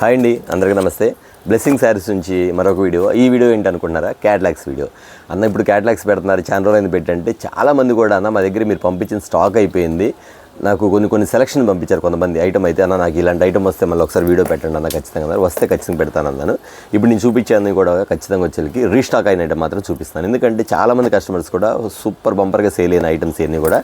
Hi అండి, అందరికీ నమస్తే. బ్లెస్సింగ్ శారీస్ నుంచి మరొక వీడియో. ఈ వీడియో ఏంటనుకుంటున్నారా? Catalogues video. అన్న ఇప్పుడు క్యాటలాగ్స్ పెడుతున్నారు, చాలా రోజులైంది పెట్టంటే చాలామంది కూడా అన్న మా దగ్గర మీరు పంపించిన స్టాక్ అయిపోయింది, నాకు కొన్ని సెలక్షన్ పంపించారు కొంతమంది ఐటమ్ అయితే. అన్న నాకు ఇలాంటి ఐటమ్ వస్తే మళ్ళీ ఒకసారి వీడియో పెట్టండి అన్న, ఖచ్చితంగా అన్నారు. వస్తే ఖచ్చితంగా పెడతాను అన్నాను. ఇప్పుడు నేను చూపించాను కూడా ఖచ్చితంగా వచ్చేకి రీస్టాక్ అయిన ఐటమ్ మాత్రం చూపిస్తాను. ఎందుకంటే చాలామంది కస్టమర్స్ కూడా సూపర్ బంపర్గా సేల్ అయిన ఐటమ్స్ అన్నీ కూడా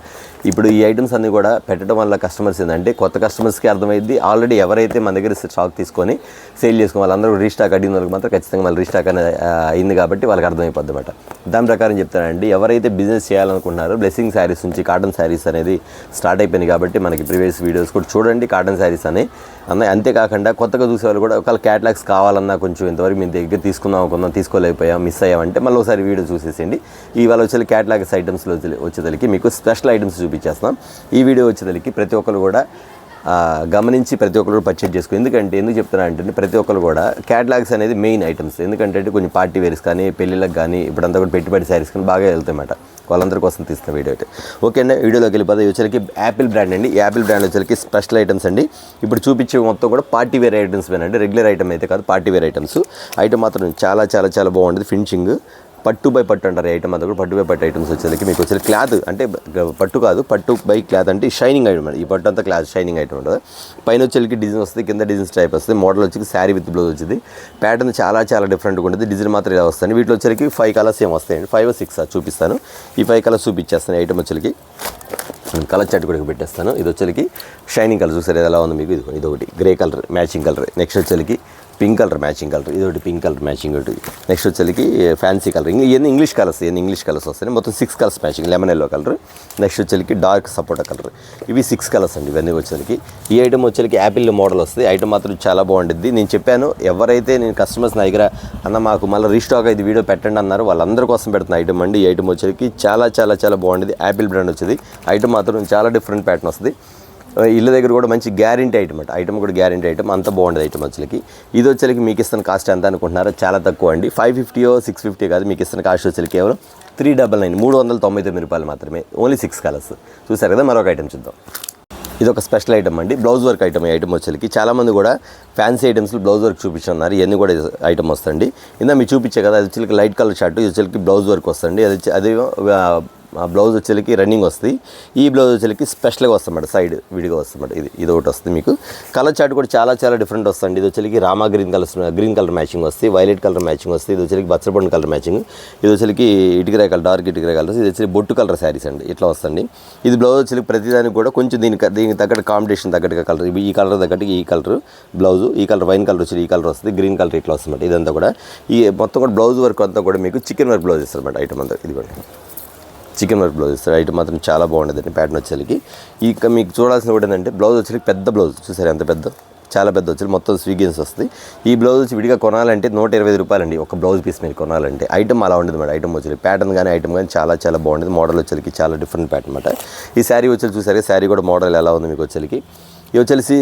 ఇప్పుడు ఈ ఐటమ్స్ అన్నీ కూడా పెట్టడం వల్ల కస్టమర్స్ ఏంటంటే కొత్త కస్టమర్స్కి అర్థమైంది. ఆల్రెడీ ఎవరైతే మన దగ్గర స్టాక్ తీసుకొని సేల్ చేసుకుని వాళ్ళందరూ రీస్టాక్ అడిగిన వాళ్ళకి మాత్రం ఖచ్చితంగా మళ్ళీ రీస్టాక్ అనేది అయింది కాబట్టి వాళ్ళకి అర్థమైపోద్ది అనమాట. దాని ప్రకారం చెప్తానండి, ఎవరైతే బిజినెస్ చేయాలనుకుంటున్నారో బ్లెస్సింగ్ శారీస్ నుంచి కాటన్ శారీస్ అనేది స్టార్ట్ అయిపోయింది కాబట్టి మనకి ప్రీవియస్ వీడియోస్ కూడా చూడండి. కాటన్ శారీస్ అని అంతేకాకుండా కొత్తగా చూసేవాళ్ళు కూడా ఒకవేళ క్యాటలాగ్స్ కావాలన్నా కొంచెం ఇంతవరకు మీ దగ్గర తీసుకుందాం అనుకుందాం, తీసుకోలేకపోయాం, మిస్ అయ్యామంటే మళ్ళీ ఒకసారి వీడియో చూసేసేయండి. ఇవాళ వచ్చే క్యాటలాగ్స్ ఐటమ్స్లో వచ్చేదలికి మీకు స్పెషల్ ఐటమ్స్ చూపించేస్తాం. ఈ వీడియో వచ్చేదలికి ప్రతి ఒక్కరు కూడా గమనించి ప్రతి ఒక్కరు పర్చేజ్ చేసుకో. ఎందుకు చెప్తున్నా అంటే ప్రతి ఒక్కరు కూడా క్యాటలాగ్స్ అనేది మెయిన్ ఐటమ్స్. ఎందుకంటే కొంచెం పార్టీ వేర్స్ కానీ పెళ్ళిళ్ళకి కానీ ఇప్పుడంతా కూడా పెట్టుబడి శారీస్ కానీ బాగా వెళ్తాయన్నమాట. వాళ్ళందరి కోసం తీసిన వీడియో అయితే ఓకే అండి. వీడియోలోకి వెళ్ళిపోతే వచ్చేసరికి యాపిల్ బ్రాండ్ అండి. ఈ యాపిల్ బ్రాండ్ వచ్చేసరికి స్పెషల్ ఐటమ్స్ అండి. ఇప్పుడు చూపించే మొత్తం కూడా పార్టీ వేర్ ఐటమ్స్ వేనండి, రెగ్యులర్ ఐటమ్ అయితే కాదు, పార్టీ వేర్ ఐటమ్స్. ఐటమ్ మాత్రం చాలా చాలా చాలా బాగుంటుంది. ఫినిషింగ్ పట్టు బై పట్టు అంటారు ఐటమ్ అంతా కూడా. పట్టు బై పట్టు ఐటమ్స్ వచ్చేసరికి మీకు వచ్చే క్లాత్ అంటే పట్టు కాదు, పట్టు బై క్లాత్ అంటే షైనింగ్ ఐటమ్ అండి. ఈ పట్టు అంతా క్లాత్ షైనింగ్ ఐటమ్ ఉంటుంది. పైన వచ్చేసరికి డిజైన్ వస్తుంది, కింద డిజైన్స్ టైప్ వస్తుంది. మోడల్ వచ్చి శారీ విత్ బ్లౌజ్ వచ్చింది. ప్యాటర్న్ చాలా చాలా డిఫరెంట్గా ఉంటుంది. డిజైన్ మాత్రం ఇలా వస్తుంది. వీటిలో వచ్చేసరికి 5 కలర్స్ ఏం వస్తాయండి, 5 or 6 చూపిస్తాను. ఈ 5 కలర్స్ చూపించేస్తాను. ఐటమ్ వచ్చేసరికి కలర్ చార్ట్ కూడా పెట్టేస్తాను. ఇది వచ్చేసరికి షైనింగ్ కలర్ చూసారు ఎలా ఉంది మీకు. ఇది ఒకటి grey colour matching colour. Next వచ్చేసరికి పింక్ కలర్ మ్యాచింగ్ కలర్. ఇది ఒకటి పింక్ కలర్ మ్యాచింగ్ ఒకటి. నెక్స్ట్ వచ్చేసరికి ఫ్యాన్సీ కలర్. ఇవన్నీ ఇంగ్లీష్ కలర్స్ వస్తాయి. మొత్తం 6 colours matching. Lemon yellow colour. Next వచ్చేసరికి డార్క్ సపోటా కలర్. ఇవి 6 కలర్స్ అండి. ఇవన్నీ వచ్చేసరికి ఈ ఐటమ్ వచ్చేసరికి యాపిల్ మోడల్ వస్తుంది. ఐటమ్ మాత్రం చాలా బాగుంటుంది. నేను చెప్పాను, ఎవరైతే నేను కస్టమర్స్ నా దగ్గర అన్న మాకు మళ్ళీ రీస్టాక్ ఇది వీడియో పెట్టండి అన్నారు, వాళ్ళందరి కోసం పెడుతున్న ఐటమ్ అండి. ఈ ఐటమ్ వచ్చేసరికి చాలా చాలా చాలా బాగుంటుంది. యాపిల్ బ్రాండ్ వచ్చేది. ఐటమ్ మాత్రం చాలా డిఫరెంట్ ప్యాటర్న్ వస్తుంది. ఇళ్ళ దగ్గర కూడా మంచి గ్యారంటీ ఐటమ్ అంట. ఐటమ్ కూడా గ్యారంటీ ఐటమ్, అంత బాగుండేది ఐటమ్ వచ్చేకి. ఇది వచ్చేకి మీకు ఇస్తున్న కాస్ట్ ఎంత అనుకుంటున్నారో, చాలా తక్కువ అండి. 550 or 650 కాదు, మీకు ఇస్తున్న కాస్ట్ వచ్చేకి కేవలం 399 399 రూపాయలు మాత్రమే. ఓన్లీ 6 కలర్స్ చూసారు కదా. మరొక ఐటమ్ చూద్దాం. ఇది ఒక స్పెషల్ ఐటమ్ అండి, బ్లౌజ్ వర్క్ ఐటమ్. ఈ ఐటమ్ వచ్చేకి చాలామంది కూడా ఫ్యాన్సీ ఐటమ్స్లో బ్లౌజ్ వర్క్ చూపించున్నారు. ఇవన్నీ కూడా ఐటమ్ వస్తుంది. ఇందా మీరు చూపించే కదా, అది వచ్చేకి లైట్ కలర్ షర్ట్, ఇది వచ్చేకి బ్లౌజ్ వర్క్ వస్తుంది. అది బ్లౌజ్ వచ్చేకి రన్నింగ్ వస్తుంది. ఈ బ్లౌజ్ వచ్చేకి స్పెషల్గా వస్తుందన్నమాట, సైడ్ విడిగా వస్తుందన్నమాట. ఇది ఒకటి వస్తుంది మీకు. కలర్ చార్ట్ కూడా చాలా చాలా డిఫరెంట్ వస్తుంది. ఇది వచ్చేకి రామా గ్రీన్ కలర్ మ్యాచింగ్ వస్తుంది, వైలెట్ కలర్ మ్యాచింగ్ వస్తుంది. ఇది వచ్చేకి బచ్చరపండు కలర్ మ్యాచింగ్. ఇది వచ్చేకి ఇటుకరాయ కలర్, డార్క్ ఇటుకరాయ కలర్స్. ఇది వచ్చేకి బొట్టు కలర్ శారీస్ అండి. ఇట్లా వస్తుంది. ఇది బ్లౌజ్ వచ్చేకి ప్రతిదానికి కూడా కొంచెం దీనికి తగ్గట్టు కాంబినేషన్ తగ్గట్టుగా కలర్. ఈ కలర్ తగ్గట్టు ఈ కలర్ బ్లౌజ్, ఈ కలర్ వైన్ కలర్ వచ్చి ఈ కలర్ వస్తుంది, గ్రీన్ కలర్ ఇట్లా వస్తుంది. ఇదంతా కూడా ఈ మొత్తం కూడా బ్లౌజ్ వర్క్ అంతా కూడా మీకు చికెన్ వర్క్ బ్లౌజ్ ఇస్తారు అన్నమాట. ఐటమ్ అంతా ఇది కూడా చికెన్ వర్క్ బ్లౌజ్ ఇస్తారు. ఐటమ్ మాత్రం చాలా బాగుంటుంది ప్యాటర్న్ వచ్చేకి. ఇక మీకు చూడాల్సిన కూడా ఏంటంటే బ్లౌజ్ వచ్చేకి పెద్ద బ్లౌజ్ చూసారు ఎంత పెద్ద, చాలా పెద్ద వచ్చి మొత్తం స్వీగెన్స్ వస్తుంది. ఈ బ్లౌజ్ వచ్చి విడిగా కొనాలంటే 125 రూపాయలండి ఒక బ్లౌజ్ పీస్ మీరు కొనాలంటే. ఐటమ్ అలా ఉండదు మేడం. ఐటమ్ వచ్చి ప్యాటర్న్ కానీ ఐటమ్ కానీ చాలా చాలా బాగుంటుంది. మోడల్ వచ్చేకి చాలా డిఫరెంట్ ప్యాటర్న్ అనమాట. ఈ శారీ వచ్చి చూసారు, శారీ కూడా మోడల్ ఎలా ఉంది మీకు వచ్చేకి. ఇవి వచ్చేసి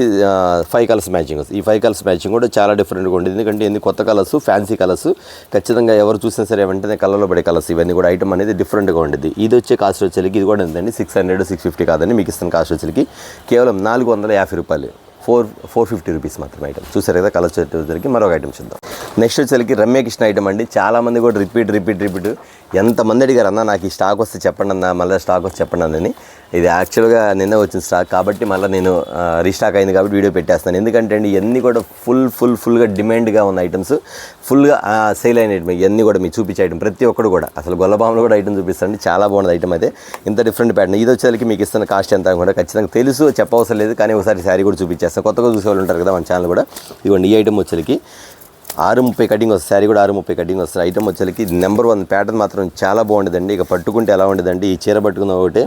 5 కలర్స్ మ్యాచింగ్ వస్తుంది. ఈ 5 కలర్స్ మ్యాచింగ్ కూడా చాలా డిఫరెంట్గా ఉంటుంది. ఎందుకంటే ఎన్ని కొత్త కలర్స్, ఫ్యాన్సీ కలర్స్, ఖచ్చితంగా ఎవరు చూసినా సరే వెంటనే కలర్లో పడే కలర్స్. ఇవన్నీ కూడా ఐటమ్ అనేది డిఫరెంట్గా ఉంటుంది. ఇది వచ్చే కాస్ట్ వచ్చేకి ఇది కూడా ఉందండి 600 650 కాదండి. మీకు ఇస్తున్న కాస్ట్ వచ్చేకి కేవలం 450 రూపాయలు, 450 రూపీస్ మాత్రమే. ఐటమ్ చూసారు కదా. కలర్స్ వచ్చేసరికి మరొక ఐటమ్ చూద్దాం. నెక్స్ట్ వచ్చేసరికి రమ్యకృష్ణ ఐటమ్ అండి. చాలామంది కూడా రిపీట్ ఎంతమంది అడిగారు అన్న నాకు ఈ స్టాక్ వస్తే చెప్పండి అన్న, మళ్ళీ స్టాక్ వస్తే చెప్పండి అన్నని. ఇది యాక్చువల్గా నిన్న వచ్చిన స్టాక్ కాబట్టి మళ్ళీ నేను రీస్టాక్ అయింది కాబట్టి వీడియో పెట్టేస్తాను. ఎందుకంటే అండి ఇవన్నీ కూడా ఫుల్గా డిమాండ్గా ఉన్న ఐటమ్స్, ఫుల్గా సేల్ అయిన ఐటమ్. ఇవన్నీ కూడా మీకు చూపించే ఐటమ్ ప్రతి ఒక్కరు కూడా. అసలు గొల్లబాంలో కూడా ఐటమ్ చూపిస్తాండి. చాలా బాగుంది ఐటమ్ అయితే. ఇంత డిఫరెంట్ ప్యాటర్న్. ఇది వచ్చేసరికి మీకు ఇస్తున్న కాస్ట్ ఎంత కూడా ఖచ్చితంగా తెలుసు, చెప్పవసరం లేదు. కానీ ఒకసారి శారీ కూడా చూపించేస్తాను. కొత్తగా చూసే వాళ్ళు ఉంటారు కదా మన ఛానల్ కూడా. ఇదిగోండి ఈ ఐటమ్ వచ్చేకి 630 కటింగ్ వస్తుంది. శారీ కూడా 630 కటింగ్ వస్తుంది. ఐటమ్ వచ్చేకి నెంబర్ 1 ప్యాటర్న్ మాత్రం చాలా బాగుంటుందండి. ఇక పట్టుకుంటే ఎలా ఉండదండి, ఈ చీర పట్టుకున్న ఒకటి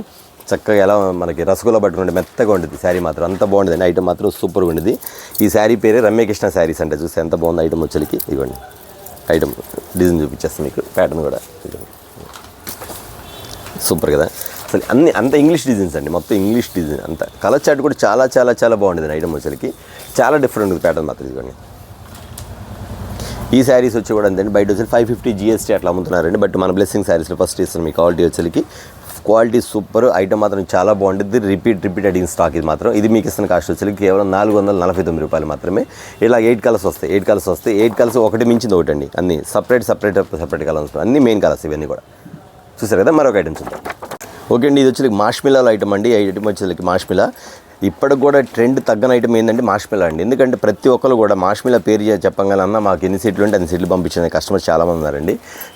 చక్కగా ఎలా మనకి రసగుల్లా పట్టుకుంటే మెత్తగా ఉంటుంది శారీ మాత్రం. అంత బాగుంటుంది. ఐటమ్ మాత్రం సూపర్గా ఉండేది. ఈ శారీ పేరే రమ్యకృష్ణ శారీస్ అంటే. చూస్తే ఎంత బాగుంది ఐటమ్ వచ్చేకి. ఇవ్వండి ఐటమ్ డిజైన్ చూపించేస్తాను మీకు. ప్యాటర్న్ కూడా సూపర్ కదా. అసలు అంత ఇంగ్లీష్ డిజైన్స్ అండి, మొత్తం ఇంగ్లీష్ డిజైన్ అంతా. కలర్ చార్ట్ కూడా చాలా చాలా చాలా బాగుంటుంది ఐటమ్ వచ్చేకి. చాలా డిఫరెంట్ ఉంది ప్యాటర్న్ మాత్రం. ఇదిగోండి ఈ శారీస్ వచ్చి కూడా అంతే. బయట వచ్చి 550 GST అట్లా అమ్ముతున్నారండి. బట్ మన బ్లెస్సింగ్ శారీస్లో ఫస్ట్ ఇస్తాను మీ క్వాలిటీ వచ్చేకి క్వాలిటీ సూపర్, ఐటమ్ మాత్రం చాలా బాగుంటుంది. రిపీట్ అడిగిన స్టాక్ ఇది మాత్రం. ఇది మీకు ఇస్తున్న కాస్ట్ వచ్చి కేవలం 449 రూపాయలు మాత్రమే. ఇలా 8 కలర్స్ వస్తాయి. 8 కలర్స్ ఒకటి మించింది ఒకటి అండి. అన్ని సపరేట్ కలర్స్, అన్ని మెయిన్ కలర్స్ ఇవన్నీ కూడా. చూసారు కదా, మరొక ఐటమ్ చూద్దాం. ఓకే అండి, ఇది వచ్చి మార్ష్మిల్లాలో ఐటమ్ అండి. ఈ ఐటమ్ వచ్చేసరికి మార్ష్మిల్లా. ఇప్పటికి కూడా ట్రెండ్ తగ్గని ఐటమ్ ఏంటంటే మార్ష్మిల్లా అండి. ఎందుకంటే ప్రతి ఒక్కరు కూడా మార్ష్మిల్లా పేరు చెప్పగలన్నా మాకు ఎన్ని సీట్లు ఉంటే అన్ని సీట్లు పంపించిన కస్టమర్స్ చాలామంది ఉన్నారండి.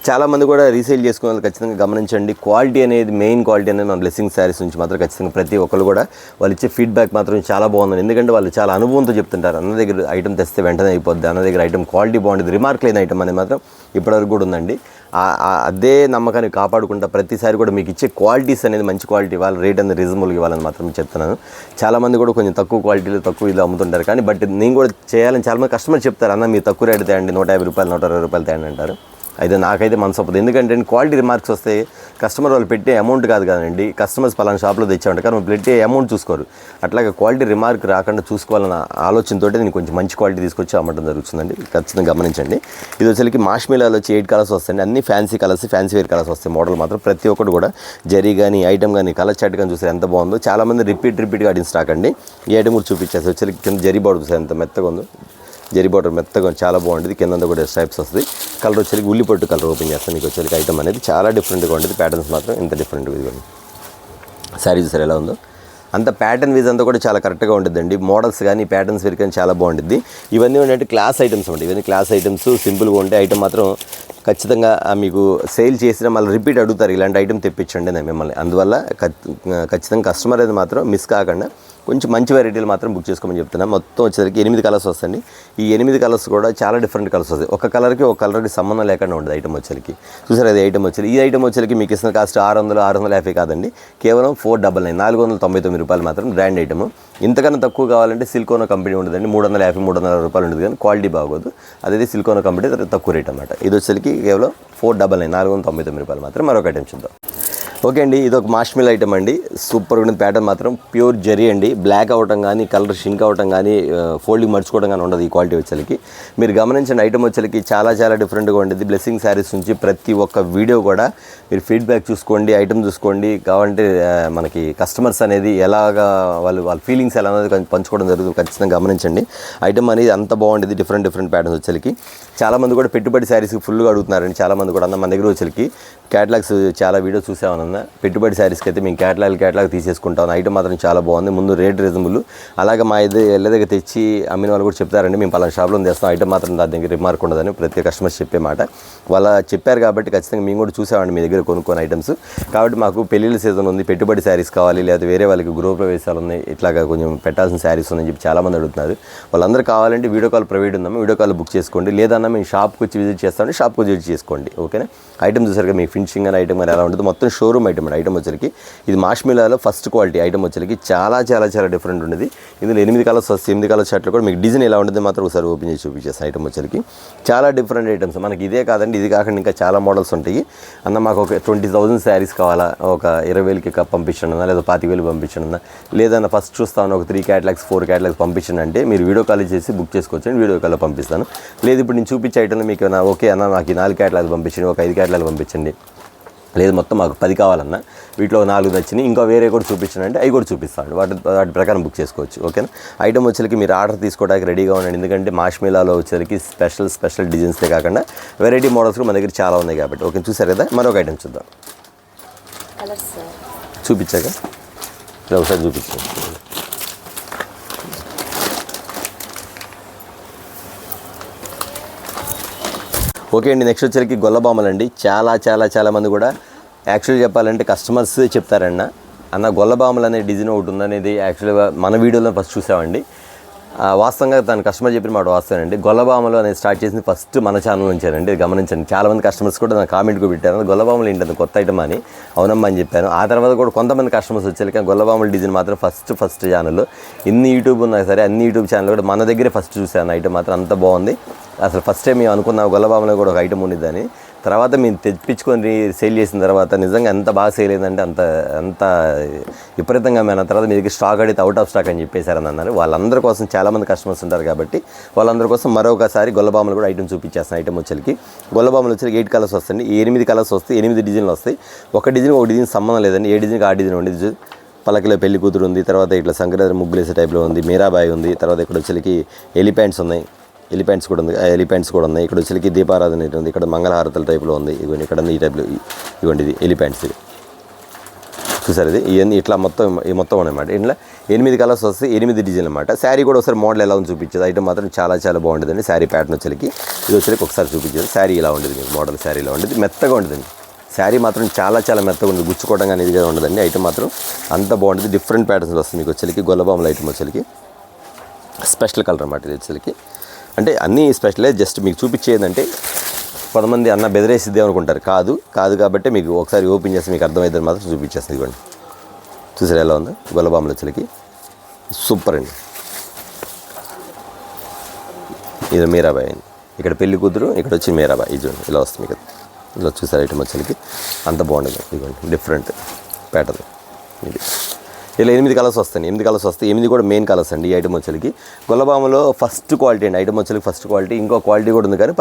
చాలామంది కూడా రీసేల్ చేసుకునే వాళ్ళు ఖచ్చితంగా గమనించండి. క్వాలిటీ అనేది, మెయిన్ క్వాలిటీ అనేది మన బ్లెస్సింగ్ శారీస్ నుంచి మాత్రం ఖచ్చితంగా ప్రతి ఒక్కరు కూడా వాళ్ళు ఇచ్చే ఫీడ్బ్యాక్ మాత్రం చాలా బాగుంది. ఎందుకంటే వాళ్ళు చాలా అనుభవంతో చెప్తుంటారు. అన్న దగ్గర ఐటమ్ తెస్తే వెంటనే అయిపోద్ది, అన్న దగ్గర ఐటమ్ క్వాలిటీ బాగుంటుంది, రిమార్క్ లేని ఐటమ్ అనేది మాత్రం ఇప్పటివరకు కూడా ఉందండి. అదే నమ్మకాన్ని కాపాడుకుంటా ప్రతిసారి కూడా మీకు ఇచ్చే క్వాలిటీస్ అనేది మంచి క్వాలిటీ ఇవ్వాలి, రేట్ అనేది రీజనబుల్గా ఇవ్వాలని మాత్రం చెప్తున్నాను. చాలామంది కూడా కొంచెం తక్కువ క్వాలిటీలో తక్కువ ఇది అమ్ముతుంటారు. కానీ బట్ నేను కూడా చేయాలని చాలామంది కస్టమర్ చెప్తారు, అన్న మీరు తక్కువ రేట్ తేండి, 150 రూపాయలు 120 రూపాయలు తేండి అంటారు. అయితే నాకైతే మనసు ఒప్పదు. ఎందుకంటే క్వాలిటీ రిమార్క్స్ వస్తే కస్టమర్ వాళ్ళు పెట్టే అమౌంట్ కాదు కదండి. కస్టమర్స్ పలానా షాప్లో తెచ్చామంటే కానీ పెట్టే అమౌంట్ చూసుకోరు. అట్లాగే క్వాలిటీ రిమార్క్ రాకుండా చూసుకోవాలన్న ఆలోచనతో నేను కొంచెం మంచి క్వాలిటీ తీసుకొచ్చి అమ్మటం జరుగుతుందండి. ఖచ్చితంగా గమనించండి. ఇది వచ్చేసరికి మార్ష్మిల్లాలో వచ్చి 8 కలర్స్ వస్తాయండి. అన్ని ఫ్యాన్సీ వేర్ కలర్స్ వస్తాయి. మోడల్ మాత్రం ప్రతి ఒక్కటి కూడా జరీ కానీ ఐటమ్ కానీ కలర్ చార్ట్ కానీ చూసారు ఎంత బాగుందో. చాలామంది రిపీట్గా అడిగిన స్టాక్ అండి. ఈ ఐటమ్ కూడా చూపించేసి వచ్చేసరికి కింద జరీ బార్డర్ చూసారు ఎంత మెత్తగా ఉందో. జరీ బార్డర్ మెత్తగా చాలా బాగుంటుంది. కింద కూడా స్ట్రైప్స్ వస్తుంది. కలర్ వచ్చేసరికి ఉల్లిపట్టు కలర్ ఓపెన్ చేస్తాను. మీకు వచ్చేసరికి ఐటమ్ అనేది చాలా డిఫరెంట్గా ఉంటుంది. ప్యాటర్న్స్ మాత్రం ఇంత డిఫరెంట్గా ఇదిగోండి. శారీ చూసారు ఎలా ఉందో. అంత ప్యాటర్న్ వీజ్ అంతా కూడా చాలా కరెక్ట్గా ఉంటుందండి. మోడల్స్ కానీ ప్యాటర్న్స్ వేరు కానీ చాలా బాగుంటుంది. ఇవన్నీ ఏంటంటే క్లాస్ ఐటమ్స్ ఉంటాయి. ఇవన్నీ క్లాస్ ఐటమ్స్, సింపుల్గా ఉంటే ఐటమ్ మాత్రం ఖచ్చితంగా మీకు సేల్ చేసిన మళ్ళీ రిపీట్ అడుగుతారు, ఇలాంటి ఐటమ్ తెప్పించండి నేను మిమ్మల్ని. అందువల్ల ఖచ్చితంగా కస్టమర్ అనేది మాత్రం మిస్ కాకుండా కొంచెం మంచి వెరైటీలు మాత్రం బుక్ చేసుకోమని చెప్తున్నా. మొత్తం వచ్చేసరికి 8 కలర్స్ వస్తాయండి. ఈ 8 కలర్స్ కూడా చాలా డిఫరెంట్ కలర్స్ వస్తాయి. ఒక కలర్కి సంబంధం లేకుండా ఉంటుంది ఐటమ్ వచ్చేసరికి. చూసారు అది ఐటమ్ వచ్చేది. ఈ ఐటమ్ వచ్చేసరికి మీకు ఇస్తున్న కాస్ట్ 650 కాదండి, కేవలం 499 499 రూపాయలు మాత్రం. Brand item. ఇంతకన్నా తక్కువ కావాలంటే సిల్కోనా కంపెనీ ఉంటుందండి. 350 360 రూపాయలు ఉంటుంది, కానీ క్వాలిటీ బాగోదు. అదే సిల్కోనా కంపెనీ తక్కువ రేట్ అన్నమాట. ఇది వచ్చేసరికి కేవలం 499 499 రూపాయలు మాత్రం. మరొక ఐటమ్ చూద్దాం. ఓకే అండి, ఇది ఒక మార్ష్మిల్లా ఐటమ్ అండి. సూపర్ ఉంటుంది. ప్యాటర్న్ మాత్రం ప్యూర్ జరీ అండి. బ్లాక్ అవటం కానీ, కలర్ షింక్ అవటం కానీ, ఫోల్డింగ్ మర్చుకోవడం కానీ ఉండదు ఈ క్వాలిటీ వచ్చేసరికి. మీరు గమనించిన ఐటమ్ వచ్చేసరికి చాలా డిఫరెంట్గా ఉంటుంది. బ్లెస్సింగ్ శారీస్ నుంచి ప్రతి ఒక్క వీడియో కూడా మీరు ఫీడ్బ్యాక్ చూసుకోండి, ఐటమ్ చూసుకోండి. కావాలంటే మనకి కస్టమర్స్ అనేది ఎలాగా వాళ్ళ ఫీలింగ్స్ ఎలా అనేది పంచుకోవడం జరుగుతుంది. ఖచ్చితంగా గమనించండి. ఐటమ్ అనేది అంత బాగుంటుంది. డిఫరెంట్ ప్యాటర్న్స్ వచ్చేసరికి. చాలామంది కూడా పెట్టుబడి శారీస్కి ఫుల్గా అడుగుతున్నారండి. చాలామంది కూడా మన దగ్గర వచ్చేసరికి క్యాటలాగ్స్ చాలా వీడియోస్ చూసామన్న. పెట్టుబడి శారీస్కి అయితే మేము క్యాటలాగ్ తీసేసుకుంటాం. ఐటమ్ మాత్రం చాలా బాగుంది. ముందు రేట్ రీజనబుల్. అలాగే మా ఇళ్ళ దగ్గర తెచ్చి అమ్మిన వాళ్ళు కూడా చెప్తారండి, మేము పలానా షాప్లో తెస్తాం, ఐటమ్ మాత్రం దాని దగ్గర రిమార్క్ ఉండదని ప్రతి కస్టమర్స్ చెప్పే మాట. వాళ్ళ చెప్పారు కాబట్టి ఖచ్చితంగా మేము కూడా చూసామండి మీ దగ్గర కొనుక్కొని ఐటమ్స్. కాబట్టి మాకు పెళ్ళిళ్ళ సీజన్ ఉంది, పెట్టుబడి శారీస్ కావాలి, లేదా వేరే వాళ్ళకి గృహప్రవేశాలు ఉన్నాయి, ఇట్లాగా కొంచెం పెట్టాల్సిన శారీస్ ఉన్నాయని చెప్పి చాలామంది అడుగుతున్నారు. వాళ్ళందరూ కావాలంటే వీడియో కాల్ ప్రొవైడ్ ఉందాము, వీడియో కాల్ బుక్ చేసుకోండి. లేదన్నా మేము షాప్కి వచ్చి విజిట్ చేస్తామంటే షాప్కి వచ్చి విజిట్ చేసుకోండి. ఓకేనా. ఐటమ్ చూసారుగా మీ ఫినిషింగ్ అని ఐటమ్ అని ఎలా ఉంటుంది. మొత్తం షోరూమ్ ఐటమ్ అండి. ఐటమ్ వచ్చరికి ఇది మార్ష్మిల్లాలో ఫస్ట్ క్వాలిటీ ఐటమ్ వచ్చరికి చాలా డిఫరెంట్ ఉండేది. ఇందులో 8 కలర్స్ వస్తాయి. 8 కలర్స్ షర్ట్లో కూడా మీకు డిజైన్ ఎలా ఉంటుంది మాత్రం ఒకసారి ఓపెన్ చేసి చూపించేస్తాను. ఐటమ్ వచ్చరికి చాలా డిఫరెంట్ ఐటమ్స్. మనకి ఇదే కాదండి, ఇది కాకుండా ఇంకా చాలా మోడల్స్ ఉంటాయి. అన్న మాకు ఒక 20,000 శారీస్ కావాలా, ఒక 20,000కి పంపించండి అన్న, లేదా 25,000 పంపించండి అన్న, లేదన్న ఫస్ట్ చూస్తాను ఒక 3 క్యాటలాగ్స్ 4 క్యాటలాగ్స్ పంపించండి అంటే మీరు వీడియో కాల్ చేసి బుక్ చేసుకోవచ్చు. వీడియో కాల్లో పంపిస్తాను. లేదు ఇప్పుడు నేను చూపించే ఐటమ్ మీకు ఓకే అన్న నాకు 4 క్యాటలాగ్స్ పంపించండి, ఒక 5 క్యాటలాగ్ పంపించండి, లేదు మొత్తం మాకు 10 కావాలన్నా, వీటిలో 4 నచ్చినాయి, ఇంకా వేరే కూడా చూపించండి అంటే అవి కూడా చూపిస్తాను. వాటి ప్రకారం బుక్ చేసుకోవచ్చు. ఓకేనా. ఐటమ్ వచ్చేసరికి మీరు ఆర్డర్ తీసుకోవడానికి రెడీగా ఉండండి. ఎందుకంటే మార్ష్మిల్లాలో వచ్చేసరికి స్పెషల్ డిజైన్సే కాకుండా వెరైటీ మోడల్స్ కూడా మన దగ్గర చాలా ఉన్నాయి కాబట్టి. ఓకే, చూసారు కదా. మరొక ఐటమ్ చూద్దాం. చూపించాక ఒకసారి చూపించాను. ఓకే అండి, నెక్స్ట్ వచ్చేసరికి గొల్లబామలు అండి. చాలా మంది కూడా యాక్చువల్గా చెప్పాలంటే కస్టమర్స్ చెప్తారన్న, అన్న గొల్లబామలు అనే డిజైన్ ఒకటి ఉందనేది యాక్చువల్గా మన వీడియోలో ఫస్ట్ చూసామండి. వాస్తవంగా తన కస్టమర్ చెప్పిన మాట వాస్తవేనండి. గొల్లబామలు అనేది స్టార్ట్ చేసింది ఫస్ట్ మన ఛానల్ నుంచేనండి. గమనించండి, చాలామంది కస్టమర్స్ కూడా నా కామెంట్ కూడా పెట్టారు, గొల్లబామలు ఏంటంటే కొత్త ఐటమ్ అని. అవునమ్మా అని చెప్పాను. ఆ తర్వాత కూడా కొంతమంది కస్టమర్స్ వచ్చేసరికి గొల్లబామల డిజైన్ మాత్రం ఫస్ట్ ఛానల్. ఎన్ని యూట్యూబ్ ఉన్నా సరే అన్ని యూట్యూబ్ ఛానల్ కూడా మన దగ్గరే ఫస్ట్ చూశాను. ఐటమ్ మాత్రం అంత బాగుంది. అసలు ఫస్ట్ టైం మేము అనుకున్నాం గొల్లబామలో కూడా ఒక ఐటమ్ ఉండిద్దని. తర్వాత మేము తెప్పించుకొని సేల్ చేసిన తర్వాత నిజంగా ఎంత బాగా సేల్ అయిందంటే అంత విపరీతంగా మేము తర్వాత మీ దగ్గర స్టాక్ అడిగితే అవుట్ ఆఫ్ స్టాక్ అని చెప్పేశారని అన్నారు. వాళ్ళందరి కోసం చాలామంది కస్టమర్స్ ఉంటారు కాబట్టి వాళ్ళందరి కోసం మరొకసారి గొల్లబామలు కూడా ఐటమ్ చూపించేస్తాను. ఐటమ్ వచ్చేకి గొల్లబామలు వచ్చేకి 8 కలర్స్ వస్తాయండి. 8 కలర్స్ వస్తాయి, 8 డిజైన్లు వస్తాయి. ఒక డిజైన్ సంబంధం లేదండి. ఏ డిజైన్కి ఆ డిజైన్ ఉండేది. పలకలో పెళ్లి కూతురు ఉంది, తర్వాత ఇట్లా సంక్రాంతి ముగ్గులు వేసే టైప్లో ఉంది, మీరాబాయి ఉంది, తర్వాత ఇక్కడ వచ్చేకి ఎలిఫెంట్స్ ఉన్నాయి, ఎలిఫెంట్స్ కూడా ఉంది, ఎలిఫెంట్స్ కూడా ఉన్నాయి. ఇక్కడ వచ్చేకి దీపారాధన ఉంది, ఇక్కడ మంగళహారతల టైప్లో ఉంది. ఇవ్వండి ఇక్కడ ఈ టైప్లో ఇవ్వండి, ఇది ఎలిఫెంట్స్. ఇది చూసారు, ఇది ఇవన్నీ ఇట్లా మొత్తం అనమాట. ఇట్లా 8 కలర్స్ వస్తాయి, 8 డిజైన్ అనమాట. శారీ కూడా ఒకసారి మోడల్ ఎలా ఉంది చూపించేది. ఐటమ్ మాత్రం చాలా బాగుంటుందండి. శారీ ప్యాటర్న్ వచ్చేకి ఇది వచ్చేకి ఒకసారి చూపించేది. శారీ ఇలా ఉండేది, మీకు మోడల్ శారీ ఇలా ఉండేది, మెత్తగా ఉంటుందండి. శారీ మాత్రం చాలా మెత్తగా ఉంటుంది, గుచ్చుకోవడం కానీ ఇదిగా ఉండదండి. ఐటమ్ మాత్రం అంత బాగుంటుంది. డిఫరెంట్ ప్యాటర్న్స్ వస్తుంది మీకు వచ్చేకి. గొల్లబామల ఐటమ్ వచ్చేకి స్పెషల్ కలర్ అన్నమాట. ఇది వచ్చేకి అంటే అన్నీ స్పెషలే. జస్ట్ మీకు చూపించేదంటే కొంతమంది అన్న బెదిరేసిద్ది అనుకుంటారు. కాదు కాబట్టి మీకు ఒకసారి ఓపెన్ చేసి మీకు అర్థమైందని మాత్రం చూపించేస్తుంది. ఇవ్వండి చూసారు ఎలా ఉందో గొల్లబామల వచ్చేకి. సూపర్ అండి. ఇది మీరాబాయి అండి. ఇక్కడ పెళ్లి కూతురు, ఇక్కడ వచ్చి మీరాబాయి. ఇది చూడండి ఇలా వస్తుంది మీకు. ఇలా చూసారు ఐటమ్ వచ్చేకి అంత బాగుండదు. ఇదిగోండి డిఫరెంట్ ప్యాటర్న్. ఇది ఇలా 8 కలర్స్ వస్తాయి. 8 కలర్స్ వస్తాయి. 8 కూడా మెయిన్ కలర్స్ అండి ఈ ఐటమ్ వచ్చేకి. గొల్లబామలో ఫస్ట్ క్వాలిటీ అండి. ఐటమ్ వచ్చేకి ఫస్ట్ క్వాలిటీ. ఇంకో క్వాలిటీ కూడా ఉంది కానీ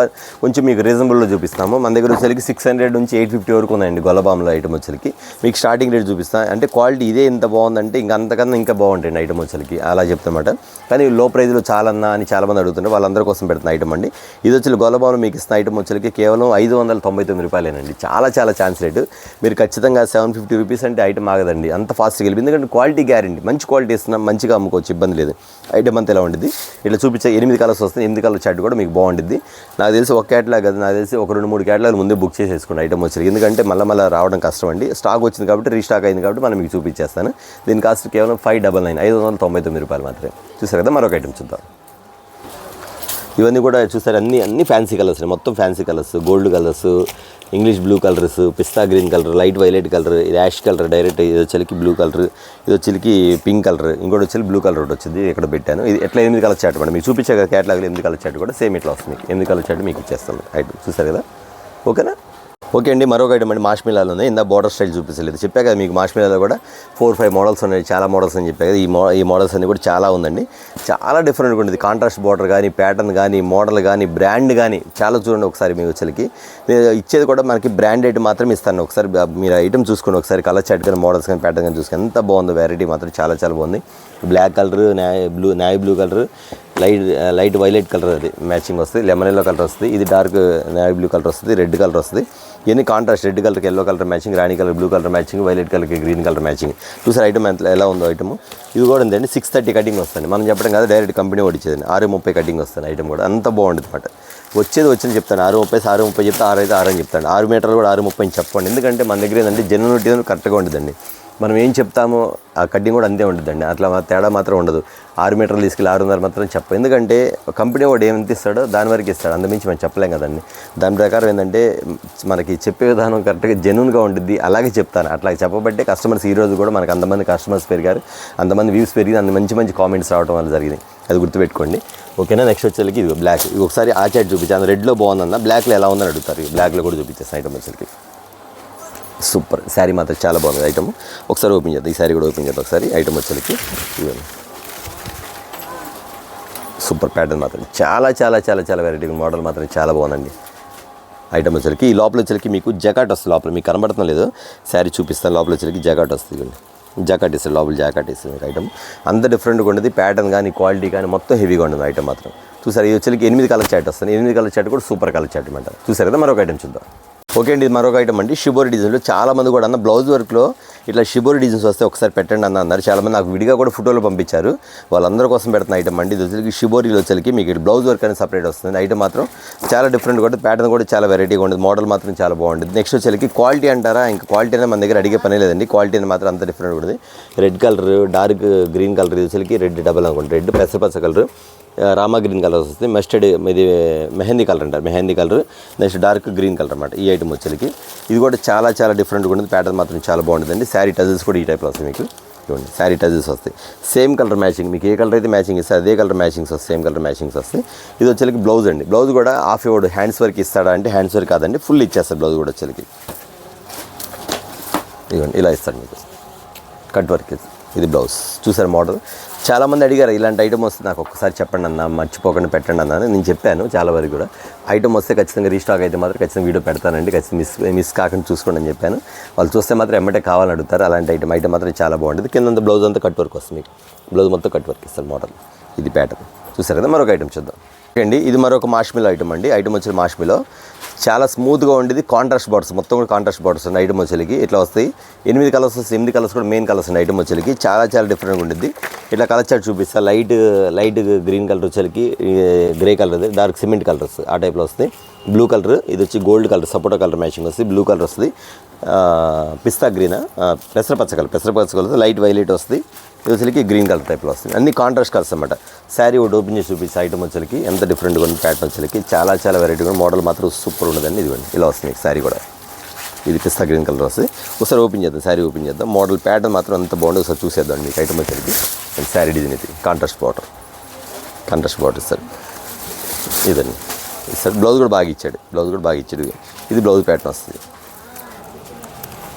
కొంచెం మీకు రీజనబుల్లో చూపిస్తాము. మన దగ్గర వచ్చేకి 600 నుంచి 850 వరకు ఉందండి గొల్లబామలో ఐటమ్ వచ్చేకి. మీకు స్టార్టింగ్ రేట్ చూపిస్తాను. అంటే క్వాలిటీ ఇదే ఇంత బాగుందంటే అంతకన్నా ఇంకా బాగుంటాయండి ఐటమ్ వచ్చేకి, అలా చెప్తామాట. కానీ లో ప్రైజ్లో చాలన్నా అని చాలామంది అడుగుతుంటే వాళ్ళందరి కోసం పెడుతున్న ఐటమ్ అండి. ఇది వచ్చి గొల్లబామలో మీకు ఇస్తున్న ఐటమ్ వచ్చేకి కేవలం 599 రూపాయలేనండి. చాలా ఛాన్స్ రేటు. మీరు ఖచ్చితంగా 750 రూపీస్ అంటే ఐటమ్ ఆగదండి, అంత ఫాస్ట్గా వెళ్ళి. ఎందుకంటే క్వాలిటీ గ్యారెంటీ, మంచి క్వాలిటీ ఇస్తున్నాం, మంచిగా అమ్ముకోవచ్చు, ఇబ్బంది లేదు. ఐటమ్ అంతా ఎలా ఉంటుంది ఇట్లా చూపించే 8 కలర్స్ వస్తుంది. 8 కలర్ చార్ట్ కూడా మీకు బాగుంటుంది. నాకు తెలిసి ఒక క్యాటలాగ్ కదా, నాకు తెలిసి ఒక 2-3 క్యాటలాగ్ ముందే బుక్ చేసేసుకోండి ఐటమ్ వచ్చి. ఎందుకంటే మళ్ళీ రావడం కష్టం అండి. స్టాక్ వచ్చింది కాబట్టి, రీస్టాక్ అయింది కాబట్టి మనం మీకు చూపించేస్తాను. దీని కాస్ట్ కేవలం 599, 599 రూపాయలు మాత్రమే. చూసారు కదా, మరొక ఐటమ్ చూద్దాం. ఇవన్నీ కూడా చూసారు, అన్ని ఫ్యాన్సీ కలర్స్, మొత్తం fancy colours. Gold colours, English blue colours, పిస్తా green colour, light violet colour, ఇది యాష్ కలర్ డైరెక్ట్. ఇది వచ్చేకి బ్లూ కలర్, ఇది వచ్చేకి పింక్ కలర్, ఇంకోటి వచ్చి బ్లూ కలర్ ఒకటి వచ్చింది. ఇక్కడ పెట్టాను. ఇది ఎట్లా 8 కలర్ చార్ట్ మేడం మీకు చూపించే క్యాటలాగ్లో 8 కలర్ చార్ట్ కూడా సేమ్ ఇట్లా వస్తుంది. 8 కలర్ చార్ట్ మీకు ఇచ్చేస్తాను ఐటమ్. చూసారు కదా, ఓకేనా. ఓకే అండి, మరొక ఐటమ్ అండి మాష్మిలాలో ఉంది. ఇందా బార్డర్ స్టైల్ చూపించలేదు, చెప్పా కదా మీకు. మాష్మిలాలో కూడా 4-5 మోడల్స్ ఉన్నాయి, చాలా మోడల్స్ అని చెప్పా కదా. ఈ మోడల్స్ అన్ని కూడా చాలా ఉందండి. చాలా డిఫరెంట్గా ఉంటుంది. కాంట్రాస్ట్ బార్డర్ కానీ, ప్యాటర్న్ కానీ, మోడల్ కానీ, బ్రాండ్ కానీ చాలా చూడండి ఒకసారి. మీకు వచ్చేకి ఇచ్చేది కూడా మనకి బ్రాండ్ ఐటమ్ మాత్రం ఇస్తాను. ఒకసారి మీరు ఐటమ్ చూసుకోండి ఒకసారి. కలర్ చార్ట్ కానీ, మోడల్స్ కానీ, ప్యాటర్న్ కానీ చూసుకొని ఎంత బాగుందో. వెరైటీ మాత్రం చాలా బాగుంది. Black colour, navy blue colour, light violet colour అది మ్యాచింగ్ వస్తుంది. లెమన్ ఎల్లో కలర్ వస్తుంది. ఇది డార్క్ నావీ బ్లూ కలర్ వస్తుంది. రెడ్ కలర్ వస్తుంది. ఇవన్నీ కాంట్రాస్ట్. రెడ్ కలర్కి ఎల్లో కలర్ మ్యాచింగ్, రాణి colour blue colour matching, violet కలర్కి గ్రీన్ కలర్ మ్యాచింగ్. చూసారు ఐటమ్ ఎలా ఉందో ఐటమ్. ఇది కూడా ఉందండి. 630 కటింగ్ వస్తుంది. మనం చెప్పడం కాదు, డైరెక్ట్ కంపెనీ ఓడిచ్చేది. 630 కటింగ్ వస్తుంది ఐటమ్ కూడా. అంత బాగుంటుంది అనమాట. వచ్చింది చెప్తాను. 630 చెప్తే 6 అయితే 6 అని చెప్తాను. 6 మీటర్లు కూడా 630 అని చెప్పండి. ఎందుకంటే మన దగ్గర ఏంటంటే జెన్యూనిటీ కరెక్ట్గా ఉంటుందండి. మనం ఏం చెప్తామో ఆ కటింగ్ కూడా అంతే ఉంటుందండి. అట్లా తేడా మాత్రం ఉండదు. 6 మీటర్లు తీసుకెళ్ళి 6.5 మాత్రం చెప్ప. ఎందుకంటే కంపెనీ వాడు ఏమంత ఇస్తాడో దాని వరకు ఇస్తాడు, అంతమించి మనం చెప్పలేం కదండి. దాని ప్రకారం ఏంటంటే మనకి చెప్పే విధానం కరెక్ట్గా జెన్యూన్గా ఉంటుంది. అలాగే చెప్తాను. అట్లా చెప్పబట్టే కస్టమర్స్ ఈరోజు కూడా మనకు అంతమంది కస్టమర్స్ పెరిగారు, అంతమంది వ్యూస్ పెరిగింది, అంత మంచి కామెంట్స్ రావడం వల్ల జరిగింది. అది గుర్తుపెట్టుకోండి, ఓకేనా. నెక్స్ట్ వచ్చేకి ఇది బ్లాక్. ఇది ఒకసారి ఆ చాట్ చూపించాను. రెడ్లో బాగుందన్న, బ్లాక్లో ఎలా ఉందని అడుగుతారు. బ్లాక్లో కూడా చూపించేస్తాను ఐటమ్ వచ్చేకి. సూపర్ శారీ మాత్రం చాలా బాగుంది ఐటమ్. ఒకసారి ఓపెన్ చేద్దాం. ఈ శారీ కూడా ఓపెన్ చేద్దాం ఒకసారి. ఐటమ్ వచ్చేకి ఇవన్నీ సూపర్ ప్యాటర్న్ మాత్రం చాలా వెరైటీ మోడల్ మాత్రం చాలా బాగుందండి ఐటమ్ వచ్చేకి. ఈ లోపల వచ్చేకి మీకు జకాట్ వస్తుంది. లోపల మీకు కనబడుతున్నా లేదు, శారీ చూపిస్తాను. లోపల వచ్చేకి జకాట్ వస్తుంది. జాకెట్ ఇస్తుంది, లోపల జాకెట్ ఇస్తుంది మీకు ఐటమ్. అంత డిఫరెంట్గా ఉంటుంది. ప్యాటర్న్ కానీ, క్వాలిటీ కానీ మొత్తం హెవీగా ఉంటుంది ఐటమ్ మాత్రం. చూసారు, ఇది వచ్చేకి 8 కలర్ చాట్ వస్తుంది. 8 కలర్ చాట్ కూడా సూపర్ కలర్ చాట్ అనమాట. చూసారు కదా, మరొక ఐటమ్ చూద్దాం. ఓకే అండి, ఇది మరొక ఐటమ్ అండి. షిబోరి డిజైన్లో చాలామంది కూడా అన్న బ్లౌజ్ వర్క్లో ఇట్లా షిబోరి డిజైన్స్ వస్తే ఒకసారి పెట్టండి అన్నారు. చాలామంది నాకు విడిగా కూడా ఫోటోలు పంపించారు. వాళ్ళందరి కోసం పెడుతున్న ఐటమ్ అండి. ఇది వచ్చేకి షిబోరీలో వచ్చేకి మీకు బ్లౌజ్ వర్క్ అనేది సపరేట్ వస్తుంది. ఐటమ్ మాత్రం చాలా డిఫరెంట్గా ఉంటుంది. ప్యాటర్న్ కూడా చాలా వెరైటీగా ఉంటుంది. మోడల్ మాత్రం చాలా బాగుంటుంది. నెక్స్ట్ వచ్చేకి క్వాలిటీ అంటారా, ఇంకా క్వాలిటీ అనేది మన దగ్గర అడిగే పని లేదండి. క్వాలిటీ అనేది మాత్రం అంత డిఫరెంట్ ఉంటుంది. Red colour, dark green colour, ఇది వచ్చేకి రెడ్ డబల్ అనుకోండి. రెడ్ పెసరపచ్చ కలర్, రామా గ్రీన్ కలర్ వస్తుంది. మస్టర్డ్, ఇది మెహందీ కలర్ అంటారు, mehndi colour. Next dark green colour అనమాట ఈ ఐటమ్ వచ్చేకి. ఇది కూడా చాలా డిఫరెంట్గా ఉంటుంది. ప్యాటర్న్ మాత్రం చాలా బాగుంటుందండి. శారీ టజల్స్ కూడా ఈ టైప్లో వస్తాయి మీకు. చూడండి శారీ టజెస్ వస్తాయి, సేమ్ కలర్ మ్యాచింగ్, మీకు ఏ కలర్ అయితే మ్యాచింగ్ ఇస్తే అదే కలర్ మ్యాచింగ్స్ వస్తాయి, సేమ్ కలర్ మ్యాచింగ్స్ వస్తాయి. ఇది వచ్చేసరికి బ్లౌజ్ అండి. బ్లౌజ్ కూడా హాఫ్ ఇవ్వడు, హ్యాండ్స్ వర్క్ ఇస్తాడా అంటే హ్యాండ్స్ వర్క్ కాదండి, ఫుల్ ఇచ్చేస్తాడు బ్లౌజ్ కూడా వచ్చేసరికి. ఇదిగోండి ఇలా ఇస్తాడు మీకు కట్ వర్క్. ఇది బ్లౌజ్ చూసారు మోడల్. చాలామంది అడిగారు ఇలాంటి ఐటమ్ వస్తే నాకు ఒక్కసారి చెప్పండి అన్న, మర్చిపోకుండా పెట్టండి అన్న. నేను చెప్పాను చాలా వరకు కూడా. ఐటమ్ వస్తే ఖచ్చితంగా రీస్టాక్ అయితే మాత్రం ఖచ్చితంగా వీడియో పెడతానండి, ఖచ్చితంగా మిస్ కాకుండా చూసుకోండి అని చెప్పాను. వాళ్ళు చూస్తే మాత్రం ఎమ్మటే కావాలని అడుగుతారు. అలాంటి ఐటమ్ మాత్రం చాలా బాగుంటుంది. కింద బ్లౌజ్ అంతా కట్ వర్క్ వస్తుంది, మీకు బ్లౌజ్ మొత్తం కట్ వర్క్ ఇస్తారు మోడల్. ఇది ప్యాటర్న్ చూసారు కదా. మరొక ఐటమ్ చూద్దాం అండి. ఇది మరొక మాష్మిలో ఐటమ్ అండి. ఐటమ్ వచ్చి మాష్మిలో చాలా స్మూత్గా ఉండేది, కాంట్రాస్ట్ బార్డర్స్ మొత్తం కూడా కాంట్రాస్ట్ బార్డర్స్ అండి. ఐటమ్ వచ్చేకి ఇట్లా వస్తాయి, 8 కలర్స్ వస్తాయి, 8 కలర్స్ కూడా మెయిన్ కలర్స్ అండి. ఐటమ్ వచ్చేకి చాలా చాలా డిఫరెంట్గా ఉంటుంది. ఇట్లా కలర్ చార్ట్ చూపిస్తా. లైట్ గ్రీన్ కలర్ వచ్చేకి, grey colour, dark cement colours ఆ టైప్లో వస్తాయి. బ్లూ కలర్, ఇది వచ్చి గోల్డ్ కలర్, సపోటా కలర్ మ్యాచింగ్ వస్తుంది. బ్లూ కలర్ వస్తుంది, పిస్తా గ్రీన్, పెసరపచ్చ కలర్, లైట్ వైలెట్ వస్తుంది. ఇది వచ్చేకి గ్రీన్ కలర్ టైప్లో వస్తుంది. అన్ని కాంట్రాస్ట్ కలర్స్ అనమాట. శారీ ఒకటి ఓపెన్ చేసి చూపించి ఐటమ్ వచ్చేకి ఎంత డిఫరెంట్గా ఉంది. ప్యాటర్న్ వచ్చేకి చాలా చాలా వెరైటీగా, మోడల్ మాత్రం సూపర్ ఉండదండి. ఇదిగోండి ఇలా వస్తుంది శారీ కూడా. ఇది పిస్తా గ్రీన్ కలర్ వస్తుంది. ఒకసారి ఓపెన్ చేద్దాం, శారీ ఓపెన్ చేద్దాం. మోడల్ ప్యాటర్న్ మాత్రం అంత బాగుంటుంది, ఒకసారి చూసేద్దాం మీకు. ఐటమ్ వచ్చేకి శారీ డిజైన్ ఇది కాంట్రాస్ట్ బార్డర్ ఇస్తారు. ఇదండి ఇస్తాడు. బ్లౌజ్ కూడా బాగా ఇచ్చాడు. ఇది బ్లౌజ్ ప్యాటర్న్ వస్తుంది.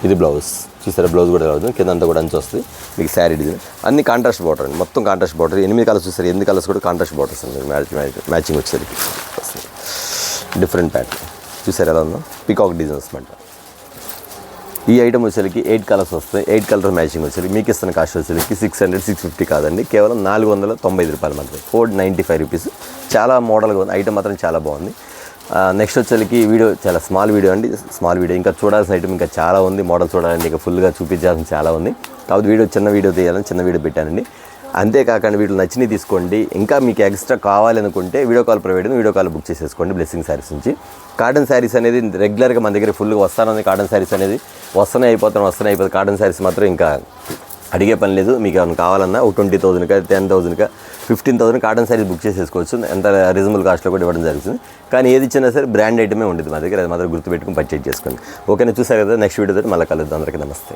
ఇది బ్లౌజ్ చూసారా, బ్లౌజ్ కూడా అవుతుంది. కింద అంతా కూడా అంచు వస్తుంది. మీకు శారీ డిజైన్ అన్ని కాంట్రాస్ట్ బార్డర్ అండి, మొత్తం కాంట్రాస్ట్ బార్డర్. 8 కలర్స్ చూస్తారు, 8 కలర్స్ కూడా కాంట్రాస్ట్ బార్డర్స్ అండి. మ్యాచింగ్ వచ్చేసరికి వస్తుంది. డిఫరెంట్ ప్యాటర్న్ చూసారు ఎలా ఉందో, పికాక్ డిజైన్స్ అనమాట. ఈ ఐటమ్ వచ్చేసరికి 8 కలర్స్ వస్తాయి, 8 కలర్ మ్యాచింగ్ వచ్చేసరికి మీకు ఇస్తున్న కాస్ట్ వచ్చేసరికి 650 కాదండి, కేవలం 495 రూపాయలు మాత్రమే, 495 రూపీస్. చాలా మోడల్గా ఉంది, ఐటమ్ మాత్రం చాలా బాగుంది. నెక్స్ట్ వచ్చేసరికి వీడియో చాలా స్మాల్ వీడియో అండి, ఇంకా చూడాల్సిన ఐటమ్ ఇంకా చాలా ఉంది. మోడల్ చూడాలండి, ఇంకా ఫుల్గా చూపించాల్సిన చాలా ఉంది. కాబట్టి చిన్న వీడియో తీయాలని చిన్న వీడియో పెట్టానండి. అంతేకాకుండా వీటిలో నచ్చినవి తీసుకోండి. ఇంకా మీకు ఎక్స్ట్రా కావాలనుకుంటే వీడియో కాల్ బుక్ చేసేసుకోండి బ్లెస్సింగ్ శారీస్ నుంచి. కాటన్ శారీస్ అనేది రెగ్యులర్గా మన దగ్గర ఫుల్గా వస్తానని, కాటన్ శారీస్ అనేది వస్తూనే అయిపోతుంది. కాటన్ శారీస్ మాత్రం ఇంకా అడిగే పని లేదు. మీకు ఏమైనా కావాలన్నా 20,000కా 10,000కా 15,000 కాటన్ శారీస్ బుక్ చేసేసుకోవచ్చు. ఎంత రీజనబుల్ కాస్ట్లో కూడా ఇవ్వడం జరుగుతుంది. కానీ ఏది ఇచ్చినా సరే బ్రాండ్ ఐటమే ఉండేది మా దగ్గర, అది మాత్రం గుర్తుపెట్టుకుని పర్చేజ్ చేసుకోండి. ఓకేనా, చూసారు కదా. నెక్స్ట్ వీడియో మళ్ళీ కలుద్దాం. అందరికీ నమస్తే.